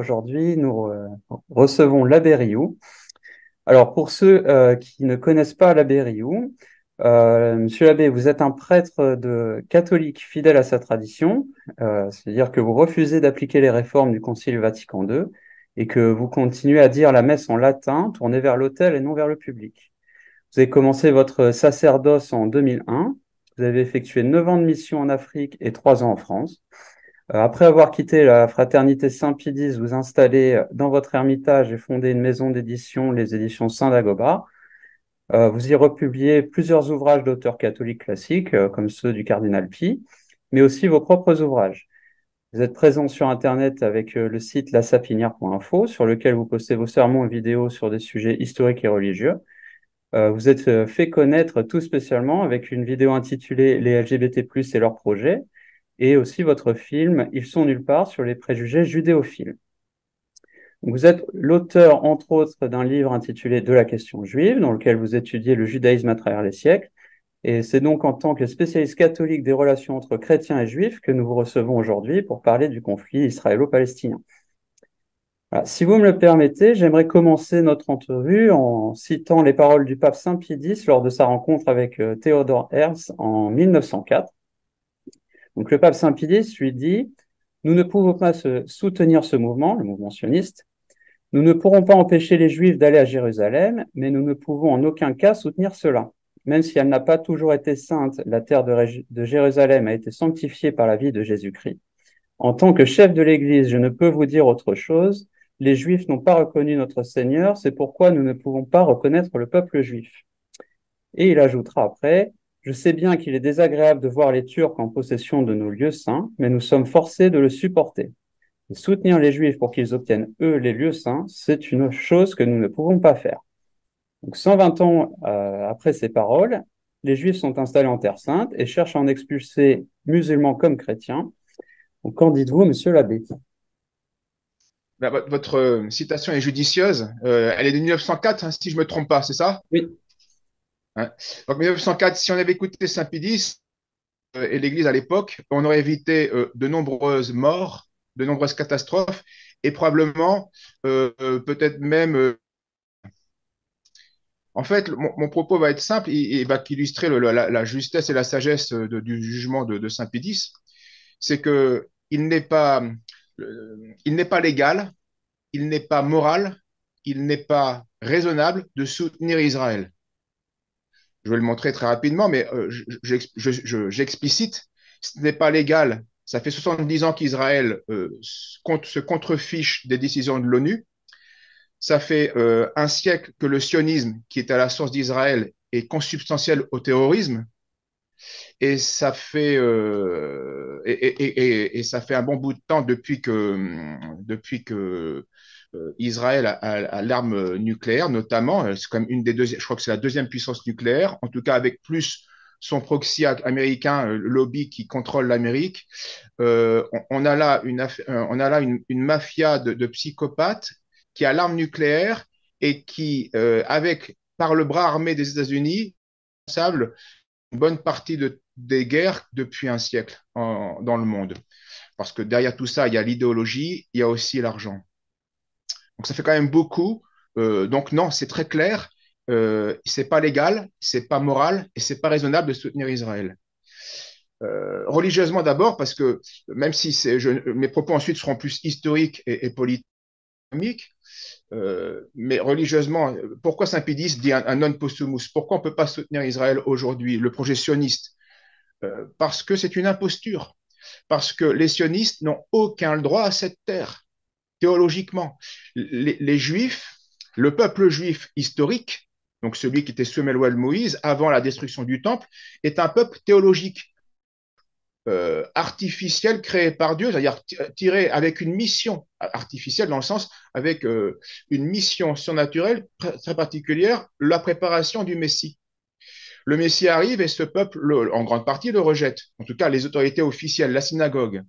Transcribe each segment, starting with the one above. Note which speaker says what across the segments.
Speaker 1: aujourd'hui, nous recevons l'abbé Riou. Alors, pour ceux qui ne connaissent pas l'abbé Riou, monsieur l'abbé, vous êtes un prêtre catholique fidèle à sa tradition, c'est-à-dire que vous refusez d'appliquer les réformes du Concile Vatican II et que vous continuez à dire la messe en latin, tournée vers l'autel et non vers le public. Vous avez commencé votre sacerdoce en 2001. Vous avez effectué 9 ans de mission en Afrique et 3 ans en France. Après avoir quitté la fraternité Saint-Pie X, vous installez dans votre ermitage et fondez une maison d'édition, les éditions Saint-Dagobah. Vous y republiez plusieurs ouvrages d'auteurs catholiques classiques, comme ceux du cardinal Pie, mais aussi vos propres ouvrages. Vous êtes présent sur Internet avec le site lasapinière.info, sur lequel vous postez vos sermons et vidéos sur des sujets historiques et religieux. Vous êtes fait connaître tout spécialement avec une vidéo intitulée Les LGBT+ et leurs projets, et aussi votre film Ils sont nulle part sur les préjugés judéophiles. Vous êtes l'auteur, entre autres, d'un livre intitulé De la question juive, dans lequel vous étudiez le judaïsme à travers les siècles. Et c'est donc en tant que spécialiste catholique des relations entre chrétiens et juifs que nous vous recevons aujourd'hui pour parler du conflit israélo-palestinien. Voilà. Si vous me le permettez, j'aimerais commencer notre entrevue en citant les paroles du pape Saint Pie X lors de sa rencontre avec Theodor Herzl en 1904. Donc le pape Saint Pie X lui dit: nous ne pouvons pas soutenir ce mouvement, le mouvement sioniste. Nous ne pourrons pas empêcher les Juifs d'aller à Jérusalem, mais nous ne pouvons en aucun cas soutenir cela. Même si elle n'a pas toujours été sainte, la terre de Jérusalem a été sanctifiée par la vie de Jésus-Christ. En tant que chef de l'Église, je ne peux vous dire autre chose. Les Juifs n'ont pas reconnu notre Seigneur, c'est pourquoi nous ne pouvons pas reconnaître le peuple juif. Et il ajoutera après: je sais bien qu'il est désagréable de voir les Turcs en possession de nos lieux saints, mais nous sommes forcés de le supporter. Et soutenir les Juifs pour qu'ils obtiennent, eux, les lieux saints, c'est une chose que nous ne pouvons pas faire. Donc, 120 ans après ces paroles, les Juifs sont installés en Terre Sainte et cherchent à en expulser musulmans comme chrétiens. Donc, qu'en dites-vous, monsieur l'abbé?
Speaker 2: Ben, votre citation est judicieuse. Elle est de 1904, hein, si je ne me trompe pas, c'est ça?
Speaker 1: Oui.
Speaker 2: Hein. Donc 1904, si on avait écouté Saint-Pédis et l'Église à l'époque, on aurait évité de nombreuses morts, de nombreuses catastrophes, et probablement, peut-être même... en fait, mon propos va être simple, et va illustrer la justesse et la sagesse du jugement de Saint-Pédis. C'est que il n'est pas légal, il n'est pas moral, il n'est pas raisonnable de soutenir Israël. Je vais le montrer très rapidement, mais j'explicite, ce n'est pas légal. Ça fait 70 ans qu'Israël se contrefiche des décisions de l'ONU. Ça fait un siècle que le sionisme, qui est à la source d'Israël, est consubstantiel au terrorisme. Et ça fait un bon bout de temps depuis que Israël a l'arme nucléaire, notamment. C'est comme une des deux, je crois que c'est la deuxième puissance nucléaire, en tout cas avec plus son proxy américain, le lobby qui contrôle l'Amérique. On a là une mafia de psychopathes qui a l'arme nucléaire et qui, par le bras armé des États-Unis, responsable une bonne partie des guerres depuis un siècle dans le monde. Parce que derrière tout ça, il y a l'idéologie, il y a aussi l'argent. Donc ça fait quand même beaucoup. Donc non, c'est très clair. C'est pas légal, c'est pas moral et c'est pas raisonnable de soutenir Israël. Religieusement d'abord, parce que même si mes propos ensuite seront plus historiques et politiques, mais religieusement, pourquoi Saint-Pédis dit un non possumus? Pourquoi on ne peut pas soutenir Israël aujourd'hui, le projet sioniste? Parce que c'est une imposture, parce que les sionistes n'ont aucun droit à cette terre, théologiquement. Les Juifs, le peuple juif historique, donc celui qui était sous Melwell Moïse, avant la destruction du temple, est un peuple théologique, artificiel, créé par Dieu, c'est-à-dire tiré avec une mission artificielle, dans le sens avec une mission surnaturelle très particulière, la préparation du Messie. Le Messie arrive et ce peuple, en grande partie, le rejette. En tout cas, les autorités officielles, la synagogue.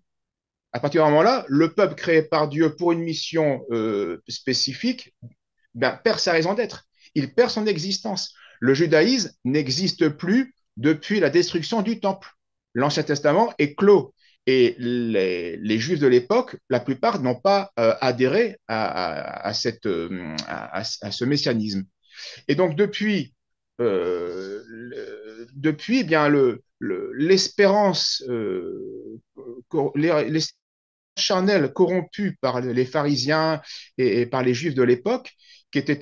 Speaker 2: À partir de ce moment-là, le peuple créé par Dieu pour une mission spécifique perd sa raison d'être. Il perd son existence. Le judaïsme n'existe plus depuis la destruction du temple. L'Ancien Testament est clos. Et les Juifs de l'époque, la plupart n'ont pas adhéré à ce messianisme. Et donc, depuis, eh bien, l'espérance charnelle corrompue par les pharisiens et par les Juifs de l'époque, qui était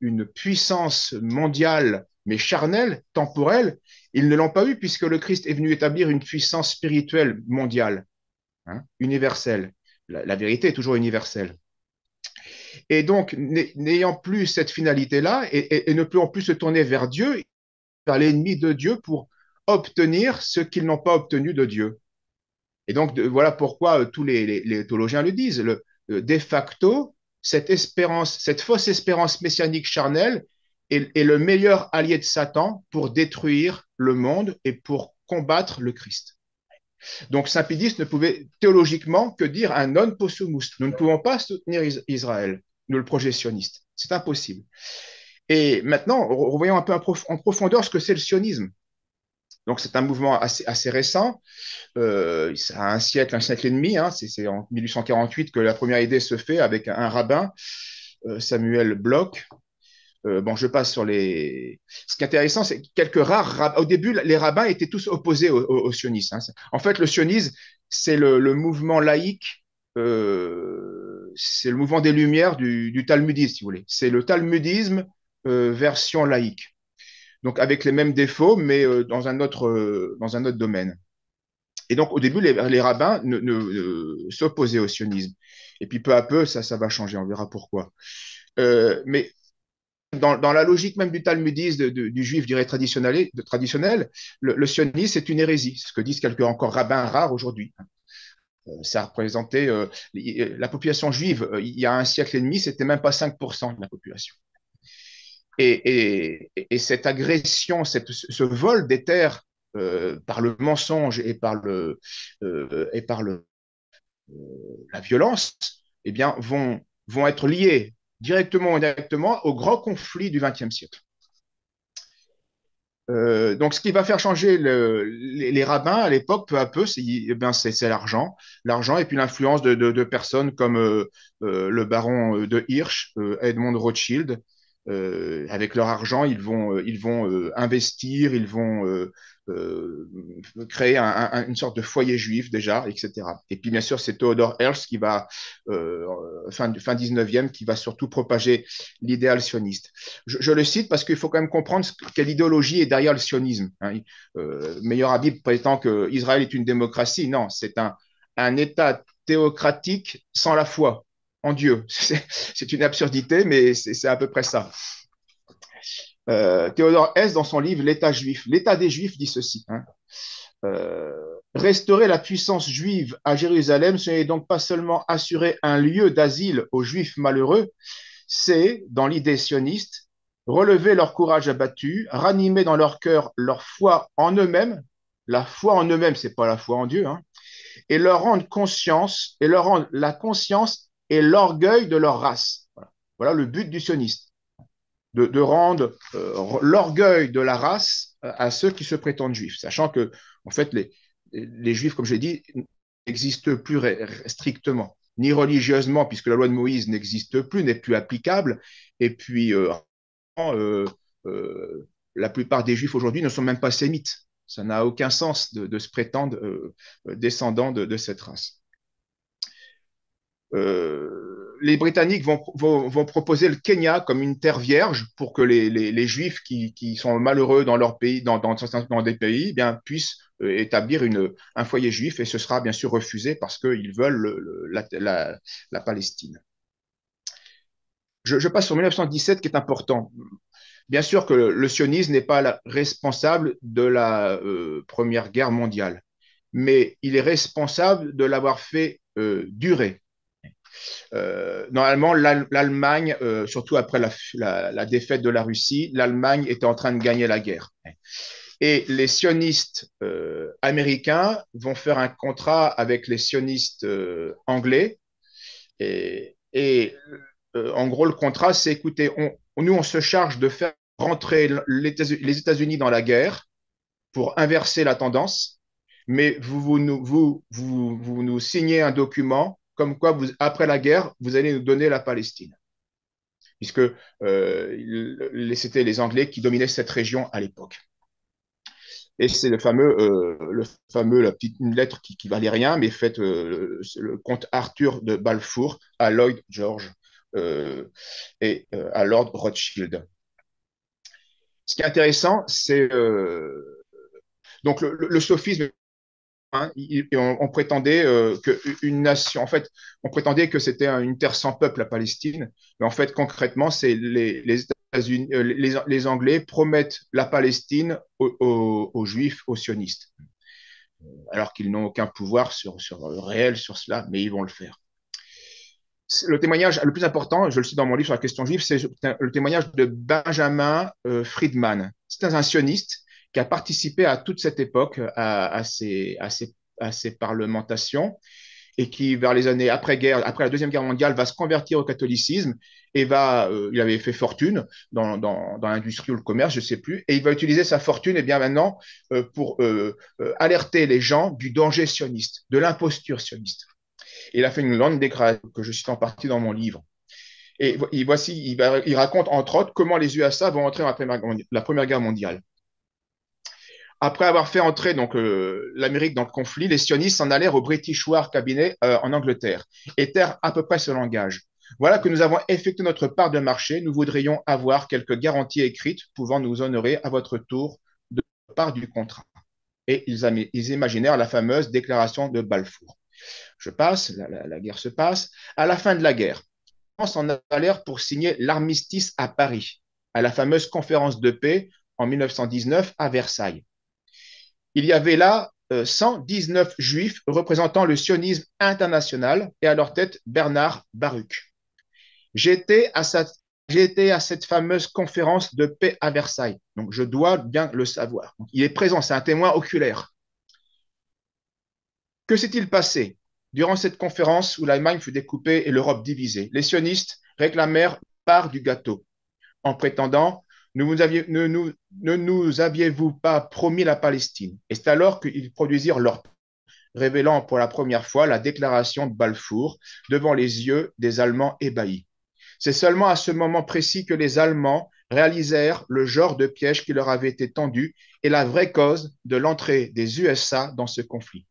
Speaker 2: une puissance mondiale, mais charnelle, temporelle, ils ne l'ont pas eu puisque le Christ est venu établir une puissance spirituelle mondiale, hein, universelle. La vérité est toujours universelle. Et donc, n'ayant plus cette finalité-là et ne pouvant plus se tourner vers Dieu, vers l'ennemi de Dieu pour obtenir ce qu'ils n'ont pas obtenu de Dieu. Et donc, voilà pourquoi tous les théologiens le disent. De facto, cette espérance, cette fausse espérance messianique charnelle est le meilleur allié de Satan pour détruire le monde et pour combattre le Christ. Donc, Saint Pédis ne pouvait théologiquement que dire un non possumus. Nous ne pouvons pas soutenir Israël, nous le projectionniste. C'est impossible. Et maintenant, revoyons un peu en profondeur ce que c'est le sionisme. Donc, c'est un mouvement assez récent. Ça a un siècle et demi. Hein, c'est en 1848 que la première idée se fait avec un rabbin, Samuel Bloch. Bon, je passe sur les. Ce qui est intéressant, c'est que quelques rares rabbins. Au début, les rabbins étaient tous opposés au sionisme. Hein. En fait, le sionisme, c'est le mouvement laïque, c'est le mouvement des Lumières du talmudisme, si vous voulez. C'est le talmudisme version laïque. Donc, avec les mêmes défauts, mais dans un autre domaine. Et donc, au début, les rabbins s'opposaient au sionisme. Et puis, peu à peu, ça va changer. On verra pourquoi. Mais dans la logique même du talmudisme, du juif, dirais traditionnel, le sionisme, c'est une hérésie. C'est ce que disent quelques encore rabbins rares aujourd'hui. Ça représentait la population juive, il y a un siècle et demi, c'était même pas 5% de la population. Et cette agression, ce vol des terres par le mensonge et la violence, eh bien, vont être liés directement ou indirectement au grand conflit du XXe siècle. Donc, ce qui va faire changer les rabbins à l'époque, peu à peu, c'est l'argent. L'argent et puis l'influence de personnes comme le baron de Hirsch, Edmond Rothschild. Avec leur argent, ils vont investir, ils vont euh, créer une sorte de foyer juif déjà, etc. Et puis, bien sûr, c'est Theodor Herzl qui va, fin 19e, qui va surtout propager l'idéal sioniste. Je le cite parce qu'il faut quand même comprendre quelle idéologie est derrière le sionisme. Hein. Meilleur Habib prétend qu'Israël est une démocratie. Non, c'est un État théocratique sans la foi en Dieu. C'est une absurdité, mais c'est à peu près ça. Théodore Hess, dans son livre L'État juif, l'État des Juifs dit ceci. Hein. Restaurer la puissance juive à Jérusalem, ce n'est donc pas seulement assurer un lieu d'asile aux Juifs malheureux, c'est, dans l'idée sioniste, relever leur courage abattu, ranimer dans leur cœur leur foi en eux-mêmes. La foi en eux-mêmes, c'est pas la foi en Dieu, hein, et leur rendre conscience, et leur rendre la conscience et l'orgueil de leur race. Voilà le but du sioniste, de rendre l'orgueil de la race à ceux qui se prétendent juifs, sachant que, en fait, les juifs, comme j'ai dit, n'existent plus strictement, ni religieusement, puisque la loi de Moïse n'existe plus, n'est plus applicable, et puis euh, euh, la plupart des juifs aujourd'hui ne sont même pas sémites. Ça n'a aucun sens de se prétendre descendants de cette race. Les Britanniques vont proposer le Kenya comme une terre vierge pour que les Juifs qui sont malheureux dans leur pays, dans des pays, eh bien, puissent établir un foyer juif et ce sera bien sûr refusé parce qu'ils veulent la Palestine. Je passe sur 1917 qui est important. Bien sûr que le sionisme n'est pas responsable de la Première Guerre mondiale, mais il est responsable de l'avoir fait durer. Normalement, l'Allemagne, surtout après la défaite de la Russie, l'Allemagne était en train de gagner la guerre. Et les sionistes américains vont faire un contrat avec les sionistes anglais. Et en gros, le contrat, c'est écoutez, nous, on se charge de faire rentrer les États-Unis dans la guerre pour inverser la tendance. mais vous nous signez un document comme quoi, après la guerre, vous allez nous donner la Palestine, puisque c'était les Anglais qui dominaient cette région à l'époque. Et c'est la petite une lettre qui valait rien, mais faite le comte Arthur de Balfour à Lloyd George et à Lord Rothschild. Ce qui est intéressant, c'est donc le sophisme. Hein, on prétendait qu'une nation, en fait, on prétendait que c'était une terre sans peuple, la Palestine, mais en fait, concrètement, c'est les États-Unis, les Anglais promettent la Palestine aux Juifs, aux sionistes, alors qu'ils n'ont aucun pouvoir réel sur cela, mais ils vont le faire. Le témoignage le plus important, je le cite dans mon livre sur la question juive, c'est le témoignage de Benjamin Friedman. C'est un sioniste qui a participé à toute cette époque, à ces parlementations, et qui, vers les années après-guerre, après la Deuxième Guerre mondiale, va se convertir au catholicisme et il avait fait fortune dans l'industrie ou le commerce, je ne sais plus, et il va utiliser sa fortune, et bien maintenant, pour alerter les gens du danger sioniste, de l'imposture sioniste. Et il a fait une longue déclaration que je cite en partie dans mon livre. Et voici, il raconte entre autres comment les USA vont entrer dans la Première Guerre mondiale. Après avoir fait entrer donc l'Amérique dans le conflit, les sionistes s'en allèrent au British War Cabinet en Angleterre et terrent à peu près ce langage. Voilà que nous avons effectué notre part de marché. Nous voudrions avoir quelques garanties écrites pouvant nous honorer à votre tour de part du contrat. Et ils imaginèrent la fameuse déclaration de Balfour. Je passe, la guerre se passe. À la fin de la guerre, ils s'en allèrent pour signer l'armistice à Paris, à la fameuse conférence de paix en 1919 à Versailles. Il y avait là 119 juifs représentant le sionisme international et à leur tête Bernard Baruch. J'étais à cette fameuse conférence de paix à Versailles, donc je dois bien le savoir. Donc, il est présent, c'est un témoin oculaire. Que s'est-il passé durant cette conférence où l'Allemagne fut découpée et l'Europe divisée? Les sionistes réclamèrent part du gâteau en prétendant ne nous aviez-vous pas promis la Palestine? Et c'est alors qu'ils produisirent leur révélant pour la première fois la déclaration de Balfour devant les yeux des Allemands ébahis. C'est seulement à ce moment précis que les Allemands réalisèrent le genre de piège qui leur avait été tendu et la vraie cause de l'entrée des USA dans ce conflit.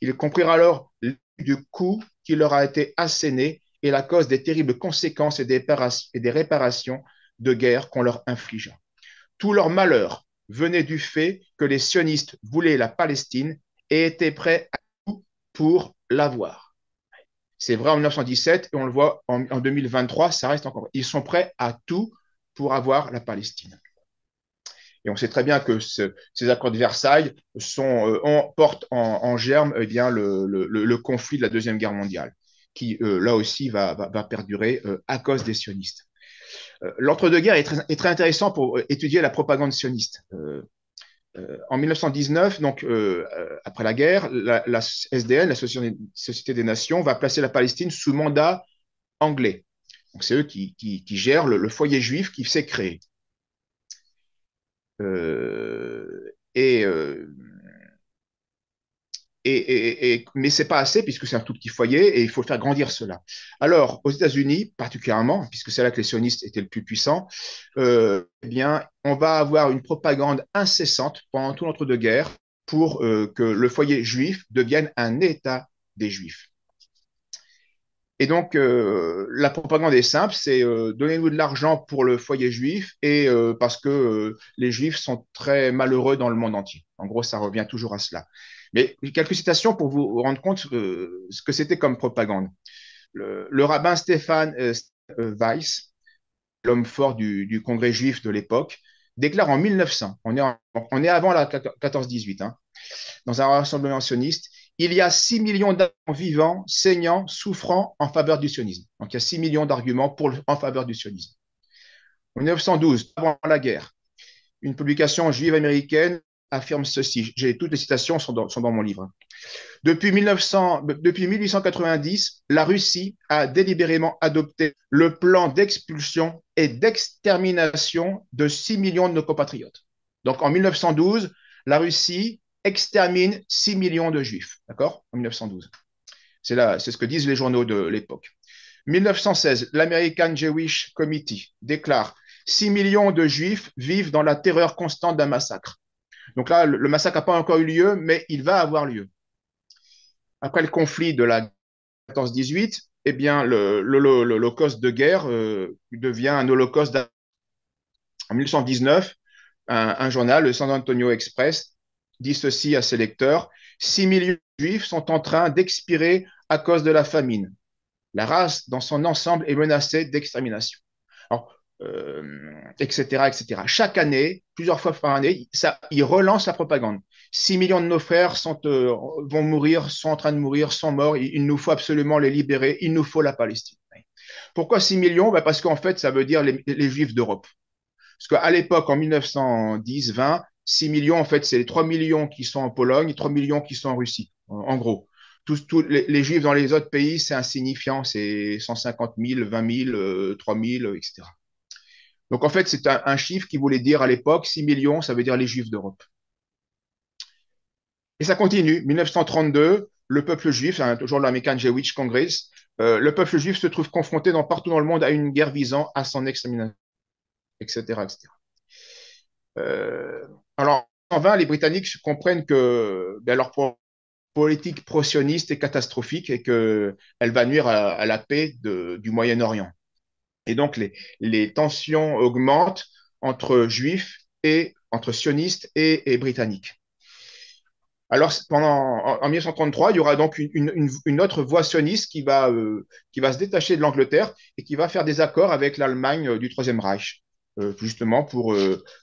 Speaker 2: Ils comprirent alors du coup qui leur a été asséné et la cause des terribles conséquences et des réparations de guerre qu'on leur infligea. Tout leur malheur venait du fait que les sionistes voulaient la Palestine et étaient prêts à tout pour l'avoir. C'est vrai en 1917 et on le voit en 2023, ça reste encore. Ils sont prêts à tout pour avoir la Palestine. Et on sait très bien que ces accords de Versailles portent en germe le conflit de la Deuxième Guerre mondiale, qui là aussi va perdurer à cause des sionistes. L'entre-deux-guerres est très intéressant pour étudier la propagande sioniste. En 1919, donc après la guerre, la SDN, la Société des Nations, va placer la Palestine sous mandat anglais. Donc c'est eux qui gèrent le foyer juif qui s'est créé. Euh, et, euh, mais ce n'est pas assez puisque c'est un tout petit foyer et il faut faire grandir cela. Alors, aux États-Unis, particulièrement, puisque c'est là que les sionistes étaient le plus puissants, eh bien, on va avoir une propagande incessante pendant tout l'entre-deux-guerres pour que le foyer juif devienne un État des Juifs. Et donc, la propagande est simple, c'est donnez-nous de l'argent pour le foyer juif et parce que les juifs sont très malheureux dans le monde entier. En gros, ça revient toujours à cela. Mais quelques citations pour vous rendre compte ce que c'était comme propagande. Le rabbin Stéphane Weiss, l'homme fort du congrès juif de l'époque, déclare en 1900, on est avant la 14-18, hein, dans un rassemblement sioniste, il y a 6 millions d'arguments vivants, saignants, souffrant en faveur du sionisme. Donc il y a 6 millions d'arguments en faveur du sionisme. En 1912, avant la guerre, une publication juive américaine affirme ceci. Toutes les citations sont dans mon livre. Depuis 1890, la Russie a délibérément adopté le plan d'expulsion et d'extermination de 6 millions de nos compatriotes. Donc en 1912, la Russie extermine 6 millions de juifs, d'accord, en 1912. C'est ce que disent les journaux de l'époque. 1916, l'American Jewish Committee déclare 6 millions de juifs vivent dans la terreur constante d'un massacre. Donc là, le massacre n'a pas encore eu lieu, mais il va avoir lieu. Après le conflit de la 14-18, eh bien, l'holocauste de guerre devient un holocauste. En 1919, un journal, le San Antonio Express, dit ceci à ses lecteurs: 6 millions de juifs sont en train d'expirer à cause de la famine. La race dans son ensemble est menacée d'extermination. Alors, etc., etc. Chaque année, plusieurs fois par année, il relance la propagande. 6 millions de nos frères vont mourir, sont en train de mourir, sont morts. Il nous faut absolument les libérer. Il nous faut la Palestine. Pourquoi 6 millions? Ben parce qu'en fait, ça veut dire les Juifs d'Europe. Parce qu'à l'époque, en 1910-20, 6 millions, en fait, c'est les 3 millions qui sont en Pologne et 3 millions qui sont en Russie, en gros. Tous les Juifs dans les autres pays, c'est insignifiant, c'est 150 000, 20 000, 3 000, etc. Donc, en fait, c'est un chiffre qui voulait dire à l'époque, 6 millions, ça veut dire les Juifs d'Europe. Et ça continue. 1932, le peuple juif, hein, toujours l'American Jewish Congress, le peuple juif se trouve confronté partout dans le monde à une guerre visant à son extermination, etc., etc. Alors, en vain, les Britanniques comprennent que leur politique pro-sioniste est catastrophique et qu'elle va nuire à la paix du Moyen-Orient. Et donc, les tensions augmentent entre sionistes et britanniques. Alors, en 1933, il y aura donc une autre voie sioniste qui va se détacher de l'Angleterre et qui va faire des accords avec l'Allemagne du Troisième Reich, justement pour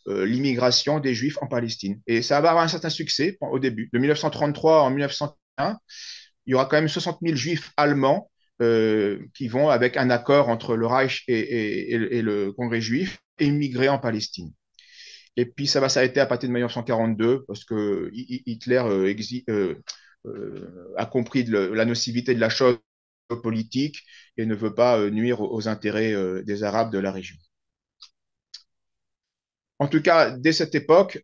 Speaker 2: l'immigration des Juifs en Palestine. Et ça va avoir un certain succès au début. De 1933 en 1901, il y aura quand même 60 000 Juifs allemands qui vont, avec un accord entre le Reich et le Congrès juif, émigrer en Palestine. Et puis ça va s'arrêter à partir de 1942 parce que Hitler a compris la nocivité de la chose politique et ne veut pas nuire aux intérêts des Arabes de la région. En tout cas, dès cette époque,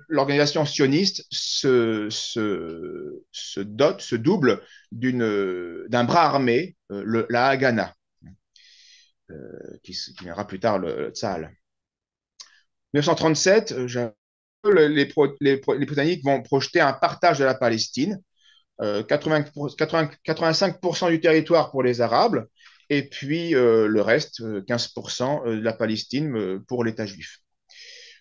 Speaker 2: l'organisation sioniste se double d'un bras armé, la Haganah, qui viendra plus tard le Tzahal. 1937, les Britanniques vont projeter un partage de la Palestine, 85% du territoire pour les Arabes, et puis le reste, 15% de la Palestine pour l'État juif.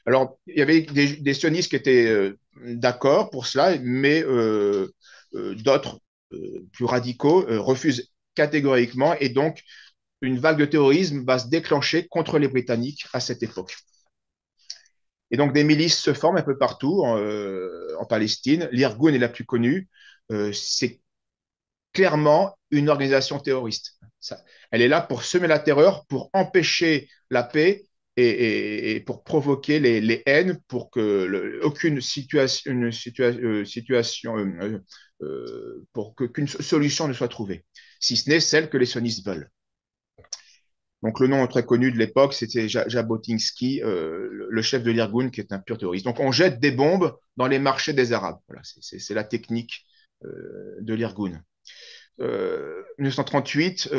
Speaker 2: Alors, il y avait des sionistes qui étaient d'accord pour cela, mais d'autres, plus radicaux, refusent catégoriquement, et donc une vague de terrorisme va se déclencher contre les Britanniques à cette époque. Et donc, des milices se forment un peu partout en Palestine. L'Irgun est la plus connue. C'est clairement une organisation terroriste. Elle est là pour semer la terreur, pour empêcher la paix et pour provoquer les haines, pour que aucune qu'une solution ne soit trouvée, si ce n'est celle que les sionistes veulent. Donc, le nom très connu de l'époque, c'était Jabotinsky, le chef de l'Irgun, qui est un pur terroriste. Donc, on jette des bombes dans les marchés des Arabes. Voilà, c'est la technique de l'Irgun. 1938,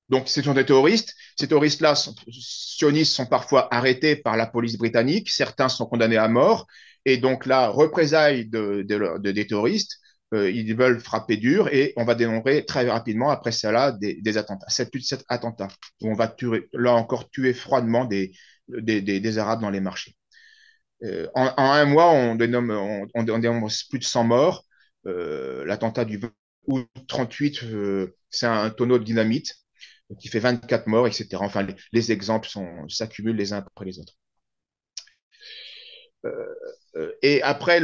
Speaker 2: donc, ce sont des terroristes. Ces terroristes-là, sionistes, sont parfois arrêtés par la police britannique. Certains sont condamnés à mort. Et donc, là, représailles des terroristes, ils veulent frapper dur et on va dénombrer très rapidement après cela des attentats. 7 attentats où on va tuer, là encore tuer froidement des Arabes dans les marchés. En un mois, on dénombre plus de 100 morts. L'attentat du août 38, c'est un tonneau de dynamite qui fait 24 morts, etc. Enfin, les exemples s'accumulent les uns après les autres. Et après,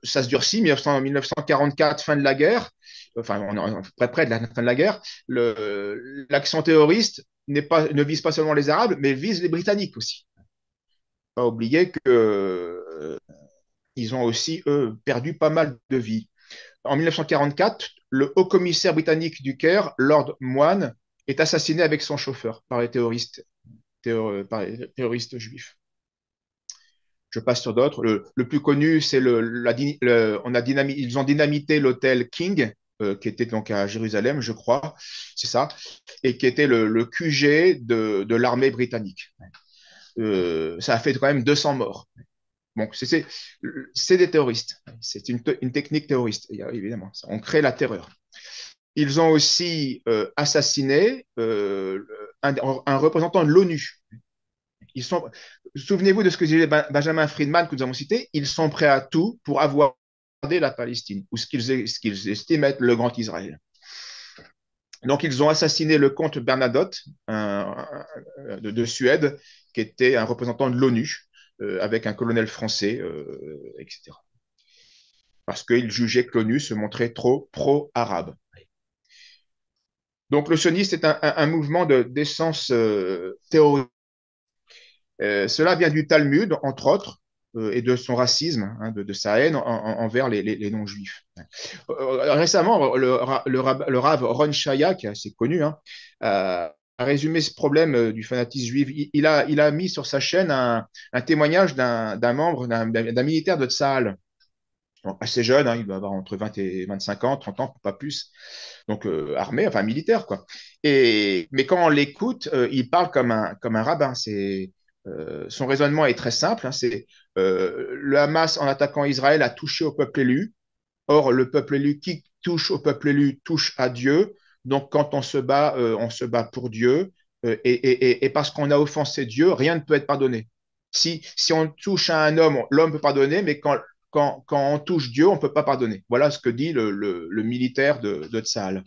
Speaker 2: ça se durcit, 1944, fin de la guerre, enfin, on est près de la fin de la guerre, l'action terroriste ne vise pas seulement les Arabes, mais vise les Britanniques aussi. Pas oublier que ils ont aussi, eux, perdu pas mal de vies. En 1944, le haut-commissaire britannique du Caire, Lord Moine, est assassiné avec son chauffeur par les terroristes juifs. je passe sur d'autres. Le plus connu, c'est ils ont dynamité l'hôtel King, qui était donc à Jérusalem, je crois, c'est ça, et qui était le QG de l'armée britannique. Ça a fait quand même 200 morts. Bon, c'est des terroristes. C'est une technique terroriste, évidemment. On crée la terreur. Ils ont aussi assassiné un représentant de l'ONU. Ils sont, souvenez-vous de ce que disait Benjamin Friedman que nous avons cité, ils sont prêts à tout pour avoir la Palestine, ou ce qu'ils estiment être le grand Israël. Donc, ils ont assassiné le comte Bernadotte de Suède, qui était un représentant de l'ONU, avec un colonel français, etc. Parce qu'ils jugeaient que l'ONU se montrait trop pro-arabe. Donc, le sionisme est un mouvement d'essence théorique. Cela vient du Talmud, entre autres, et de son racisme, hein, de sa haine envers les non-juifs. Récemment, le Rav Ron Shaya, qui est assez connu, hein, a résumé ce problème du fanatisme juif. Il a mis sur sa chaîne un témoignage d'un membre, d'un militaire de Tsahal, assez jeune, hein, il doit avoir entre 20 et 25 ans, 30 ans, pas plus, donc armé, enfin militaire, quoi. Mais quand on l'écoute, il parle comme un rabbin. Son raisonnement est très simple, hein, le Hamas, en attaquant Israël, a touché au peuple élu. Or, le peuple élu, qui touche au peuple élu, touche à Dieu. Donc, quand on se bat pour Dieu. Et parce qu'on a offensé Dieu, rien ne peut être pardonné. Si on touche à un homme, l'homme peut pardonner, mais quand on touche Dieu, on ne peut pas pardonner. Voilà ce que dit le militaire de Tsahal.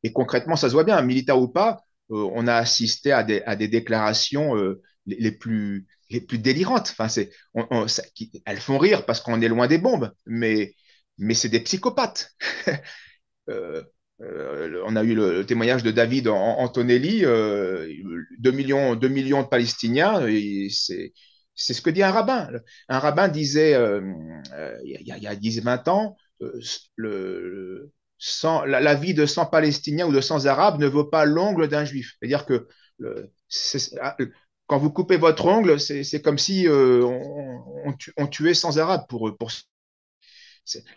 Speaker 2: Et concrètement, ça se voit bien, militaire ou pas, on a assisté à des déclarations les plus délirantes. Enfin, elles font rire parce qu'on est loin des bombes, mais c'est des psychopathes. Euh, on a eu le témoignage de David Antonelli, 2 millions de Palestiniens, et c'est ce que dit un rabbin. Un rabbin disait, il y a 10-20 ans, la vie de 100 Palestiniens ou de 100 Arabes ne vaut pas l'ongle d'un Juif. C'est-à-dire que quand vous coupez votre ongle, c'est comme si on tuait 100 Arabes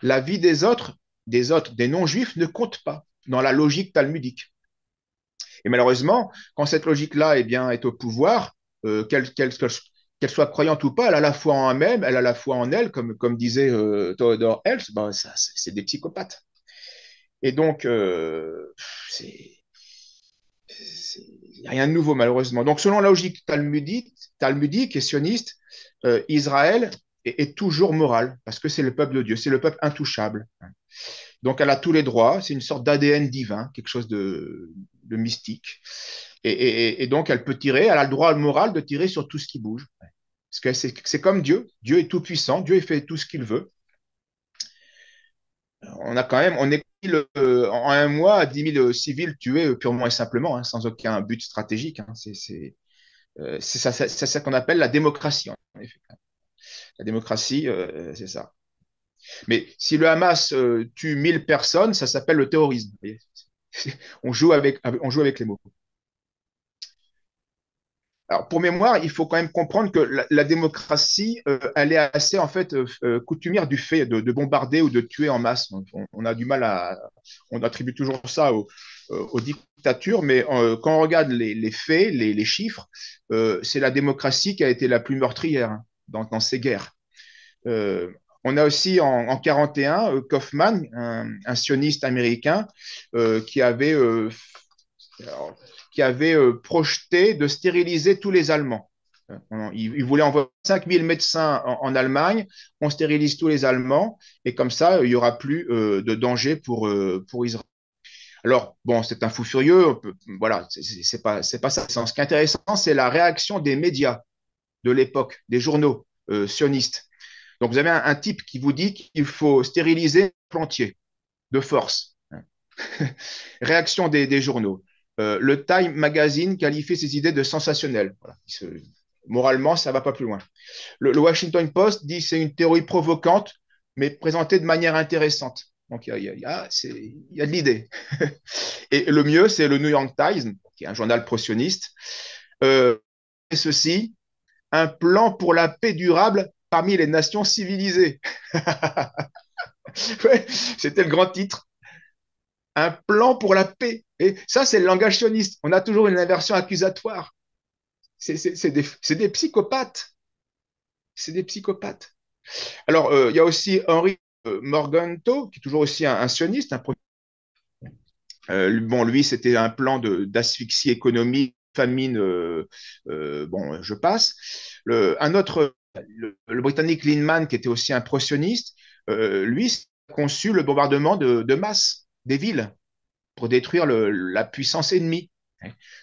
Speaker 2: la vie des non-juifs ne compte pas dans la logique talmudique. Et malheureusement, quand cette logique-là est au pouvoir, qu'elle soit croyante ou pas, elle a la foi en elle-même, elle a la foi en elle, comme disait Theodore Herzl, ben, c'est des psychopathes. Et donc, il n'y a rien de nouveau, malheureusement. Donc, selon la logique talmudique et sioniste, Israël est toujours moral, parce que c'est le peuple de Dieu, c'est le peuple intouchable. Donc, elle a tous les droits, c'est une sorte d'ADN divin, quelque chose de mystique. Et donc, elle a le droit moral de tirer sur tout ce qui bouge. Parce que c'est comme Dieu. Dieu est tout puissant, Dieu fait tout ce qu'il veut. On est en un mois 10 000 civils tués purement et simplement, hein, sans aucun but stratégique. Hein. C'est ça qu'on appelle la démocratie, en effet. La démocratie, c'est ça. Mais si le Hamas tue 1000 personnes, ça s'appelle le terrorisme. On joue avec les mots. Alors, pour mémoire, il faut quand même comprendre que la démocratie, elle est assez en fait coutumière du fait de bombarder ou de tuer en masse. On a du mal on attribue toujours ça aux dictatures, mais quand on regarde les faits, les chiffres, c'est la démocratie qui a été la plus meurtrière, hein, dans ces guerres. Euh, on a aussi en 41 Kaufman, un sioniste américain, qui avait alors, projeté de stériliser tous les Allemands. Il voulait envoyer 5000 médecins en Allemagne, on stérilise tous les Allemands, et comme ça, il n'y aura plus de danger pour Israël. Alors, bon, c'est un fou furieux, voilà, c'est pas ça. Ce qui est intéressant, c'est la réaction des médias de l'époque, des journaux sionistes. Donc, vous avez un type qui vous dit qu'il faut stériliser le peuple entier, de force. Réaction des journaux. Le Time Magazine qualifie ses idées de sensationnelles. Voilà. Moralement, ça ne va pas plus loin. Le Washington Post dit que c'est une théorie provocante, mais présentée de manière intéressante. Donc, il y a de l'idée. Et le mieux, c'est le New York Times, qui est un journal pro-sioniste. Et ceci, un plan pour la paix durable parmi les nations civilisées. Ouais, c'était le grand titre. Un plan pour la paix. Et ça, c'est le langage sioniste. On a toujours une inversion accusatoire. C'est des psychopathes. C'est des psychopathes. Alors, il y a aussi Henry Morgenthau, qui est toujours aussi un sioniste. Bon, lui, c'était un plan d'asphyxie économique, famine. Bon, je passe. Un autre, le Britannique Linman, qui était aussi un pro-sioniste, lui, a conçu le bombardement de masse des villes pour détruire la puissance ennemie.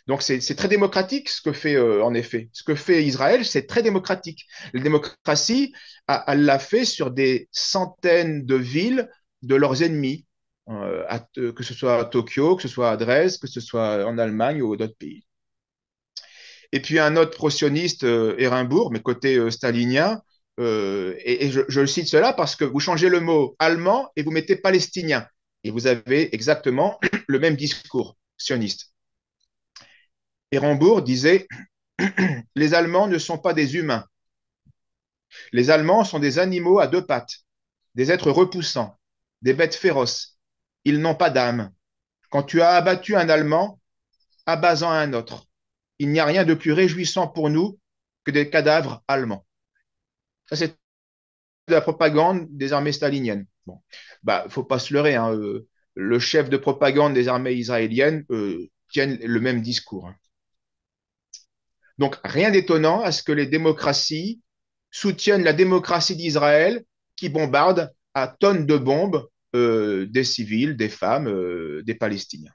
Speaker 2: Donc c'est très démocratique ce que fait en effet. Ce que fait Israël, c'est très démocratique. La démocratie, elle l'a fait sur des centaines de villes de leurs ennemis, que ce soit à Tokyo, que ce soit à Dresde, que ce soit en Allemagne ou d'autres pays. Et puis un autre pro-sioniste, Ehrenburg, mais côté stalinien, et je le cite cela parce que vous changez le mot allemand et vous mettez palestinien. Et vous avez exactement le même discours sioniste. Ehrenburg disait les Allemands ne sont pas des humains. Les Allemands sont des animaux à deux pattes, des êtres repoussants, des bêtes féroces. Ils n'ont pas d'âme. Quand tu as abattu un Allemand, abasant un autre. Il n'y a rien de plus réjouissant pour nous que des cadavres allemands. Ça, c'est de la propagande des armées staliniennes. Bon, bah, faut pas se leurrer, hein, le chef de propagande des armées israéliennes tient le même discours. Hein. Donc, rien d'étonnant à ce que les démocraties soutiennent la démocratie d'Israël qui bombarde à tonnes de bombes des civils, des femmes, des Palestiniens.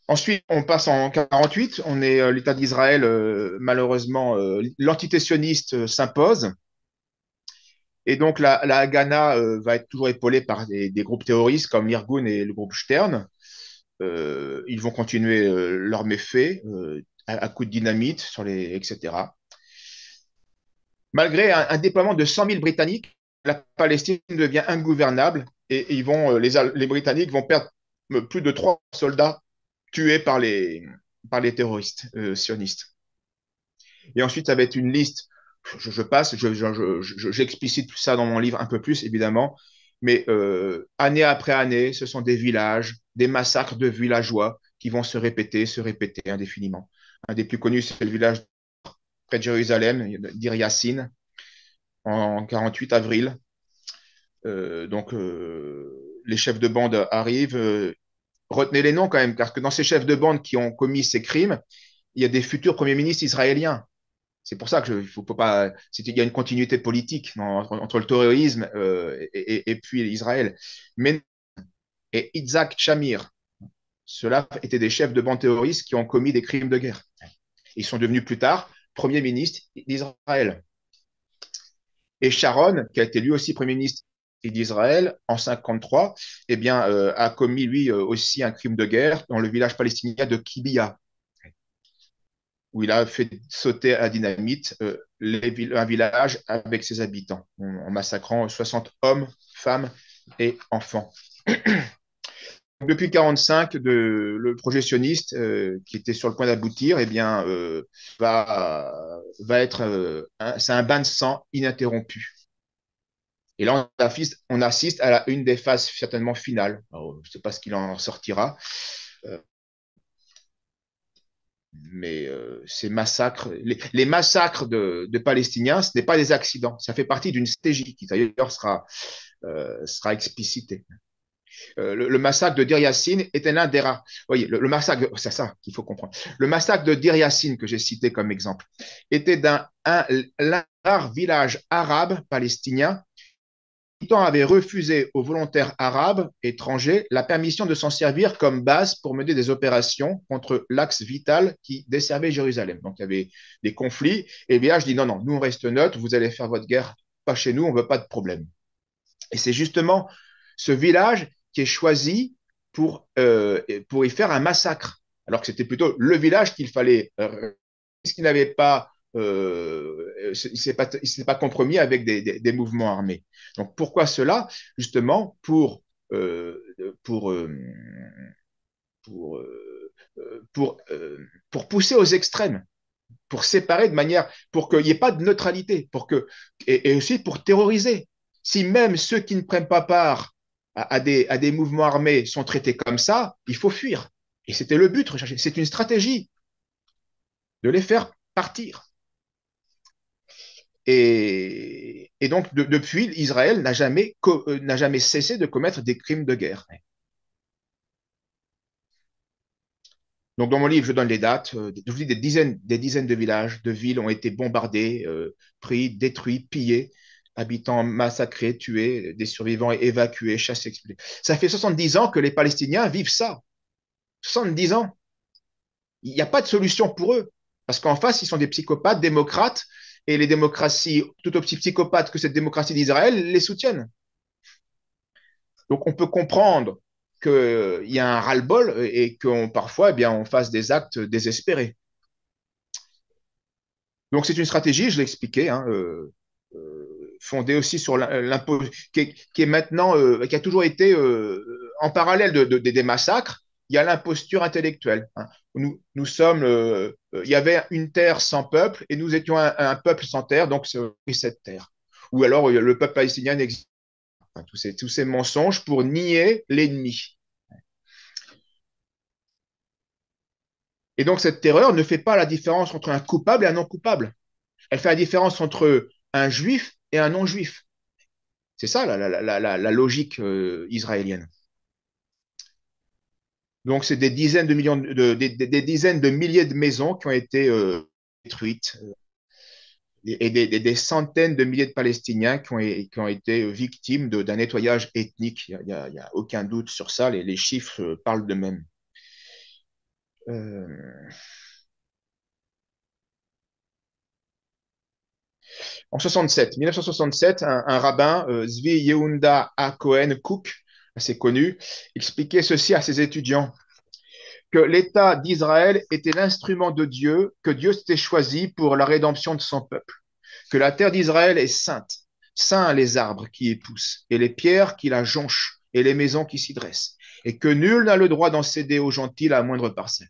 Speaker 2: Ensuite, on passe en 48. On est l'État d'Israël, malheureusement, l'entité sioniste s'impose. Et donc, la Haganah va être toujours épaulée par des groupes terroristes comme l'Irgun et le groupe Stern. Ils vont continuer leurs méfaits à coups de dynamite, etc. Malgré un déploiement de 100 000 Britanniques, la Palestine devient ingouvernable et les Britanniques vont perdre plus de 3 soldats tués par les terroristes sionistes. Et ensuite, ça va être une liste. Je passe, j'explicite ça dans mon livre un peu plus, évidemment. Mais année après année, ce sont des villages, des massacres de villageois qui vont se répéter indéfiniment. Un des plus connus, c'est le village près de Jérusalem, d'Ir Yassin, en 48 avril. Les chefs de bande arrivent. Retenez les noms quand même, car que dans ces chefs de bande qui ont commis ces crimes, il y a des futurs premiers ministres israéliens. C'est pour ça que faut pas. Il y a une continuité politique entre le terrorisme et puis Israël. Mais et Isaac Shamir, ceux-là étaient des chefs de bande terroristes qui ont commis des crimes de guerre. Ils sont devenus plus tard premiers ministres d'Israël. Et Sharon, qui a été lui aussi premier ministre d'Israël en 1953, eh bien, a commis lui aussi un crime de guerre dans le village palestinien de Kibia, où il a fait sauter à dynamite un village avec ses habitants, en massacrant 60 hommes, femmes et enfants. Depuis 1945, le projet sioniste, qui était sur le point d'aboutir, eh bien, va être c'est un bain de sang ininterrompu. Et là, on assiste à une des phases certainement finales. Alors, je ne sais pas ce qu'il en sortira, euh, mais ces massacres, les massacres de Palestiniens, ce n'est pas des accidents. Ça fait partie d'une stratégie qui d'ailleurs sera explicitée. Le massacre de Dir Yassin était l'un des rares. Oui, le massacre, c'est ça qu'il faut comprendre. Le massacre de Dir Yassin que j'ai cité comme exemple était l'un rare village arabe palestinien avait refusé aux volontaires arabes étrangers la permission de s'en servir comme base pour mener des opérations contre l'axe vital qui desservait Jérusalem. Donc il y avait des conflits et le village dit non, non, nous on reste neutre, vous allez faire votre guerre, pas chez nous, on ne veut pas de problème. Et c'est justement ce village qui est choisi pour y faire un massacre, alors que c'était plutôt le village qu'il fallait, ce qui n'avait pas il ne s'est pas compromis avec des mouvements armés. Donc pourquoi cela? Justement pour pour pousser aux extrêmes, pour séparer de manière, pour qu'il n'y ait pas de neutralité, et aussi pour terroriser. Si même ceux qui ne prennent pas part à des mouvements armés sont traités comme ça, il faut fuir. Et c'était le but recherché. C'est une stratégie de les faire partir. Et donc, depuis, Israël n'a jamais cessé de commettre des crimes de guerre. Donc, dans mon livre, je donne les dates. Je vous dis des dizaines de villages, de villes ont été bombardées, pris, détruits, pillés, habitants massacrés, tués, des survivants évacués, chassés, expulsés. Ça fait 70 ans que les Palestiniens vivent ça. 70 ans. Il n'y a pas de solution pour eux. Parce qu'en face, ils sont des psychopathes, démocrates, et les démocraties, tout aussi psychopathes que cette démocratie d'Israël, les soutiennent. Donc, on peut comprendre qu'il y a un ras-le-bol et qu'on parfois, eh bien, on fasse des actes désespérés. Donc, c'est une stratégie, je l'ai expliqué, hein, fondée aussi sur l'impôt, qui est maintenant, qui a toujours été en parallèle des massacres, il y a l'imposture intellectuelle. Hein. Nous sommes, il y avait une terre sans peuple et nous étions un peuple sans terre, donc c'est cette terre. Ou alors le peuple palestinien n'existe pas. Enfin, tous ces mensonges pour nier l'ennemi. Et donc cette terreur ne fait pas la différence entre un coupable et un non coupable. Elle fait la différence entre un juif et un non-juif. C'est ça la logique israélienne. Donc, c'est des dizaines de millions des dizaines de milliers de maisons qui ont été détruites et des centaines de milliers de Palestiniens qui ont été victimes d'un nettoyage ethnique. Il n'y a aucun doute sur ça. Les chiffres parlent d'eux-mêmes. Euh, En 1967, un rabbin, Zvi Yehuda A. Cohen Cook, assez connu, expliquait ceci à ses étudiants, que l'État d'Israël était l'instrument de Dieu, que Dieu s'était choisi pour la rédemption de son peuple, que la terre d'Israël est sainte, saints les arbres qui y poussent, et les pierres qui la jonchent, et les maisons qui s'y dressent, et que nul n'a le droit d'en céder aux gentils la moindre parcelle.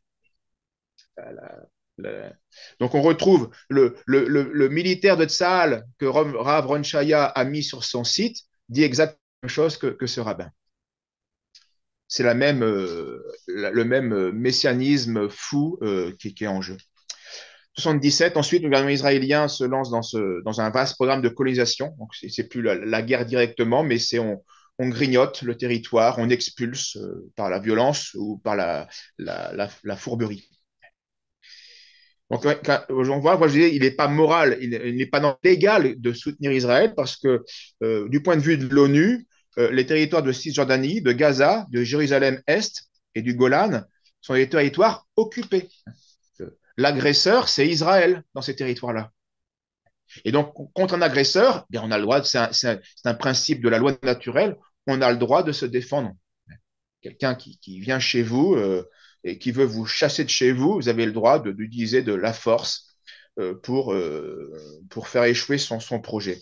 Speaker 2: Donc on retrouve le militaire de Tsahal que Rav Ron Shaya a mis sur son site, dit exactement la même chose que ce rabbin. C'est le même messianisme fou qui est en jeu. 77, ensuite, le gouvernement israélien se lance dans un vaste programme de colonisation. Donc, c'est plus la guerre directement, mais on grignote le territoire, on expulse par la violence ou par la fourberie. Donc, on voit, moi, je dis, il n'est pas moral, il n'est pas légal de soutenir Israël parce que, du point de vue de l'ONU, les territoires de Cisjordanie, de Gaza, de Jérusalem-Est et du Golan sont des territoires occupés. L'agresseur, c'est Israël dans ces territoires-là. Et donc, contre un agresseur, bien, on a le droit, c'est un principe de la loi naturelle, on a le droit de se défendre. Quelqu'un qui vient chez vous et qui veut vous chasser de chez vous, vous avez le droit d'utiliser de la force pour faire échouer son projet.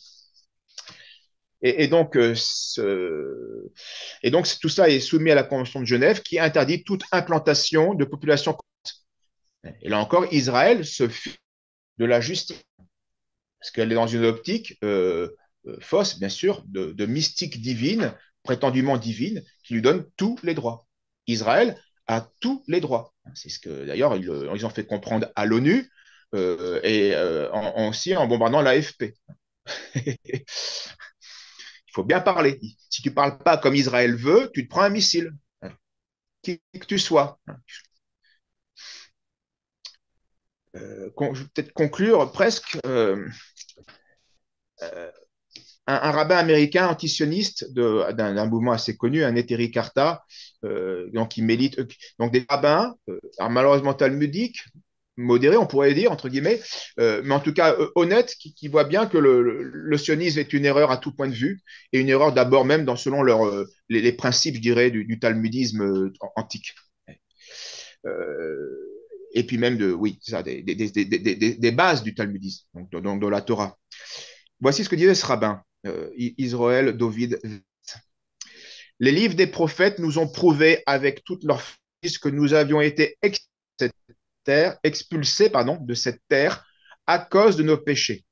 Speaker 2: Et donc, tout ça est soumis à la Convention de Genève qui interdit toute implantation de population. Et là encore, Israël se fie de la justice, parce qu'elle est dans une optique fausse, bien sûr, de mystique divine, prétendument divine, qui lui donne tous les droits. Israël a tous les droits. C'est ce que, d'ailleurs, ils ont fait comprendre à l'ONU aussi en bombardant l'AFP. Il faut bien parler. Si tu ne parles pas comme Israël veut, tu te prends un missile, qui que tu sois. Je vais peut-être conclure presque. Un rabbin américain antisioniste d'un mouvement assez connu, un Netteri Karta, donc il milite, donc des rabbins, malheureusement talmudiques, modérés, on pourrait dire, entre guillemets, mais en tout cas honnêtes, qui voient bien que le sionisme est une erreur à tout point de vue, et une erreur d'abord même selon les principes, je dirais, du talmudisme antique. Et puis même oui, ça, des bases du talmudisme, donc de la Torah. Voici ce que disait ce rabbin, Israël David. Les livres des prophètes nous ont prouvé avec toute leur force que nous avions été cette terre, expulsés, pardon, de cette terre à cause de nos péchés.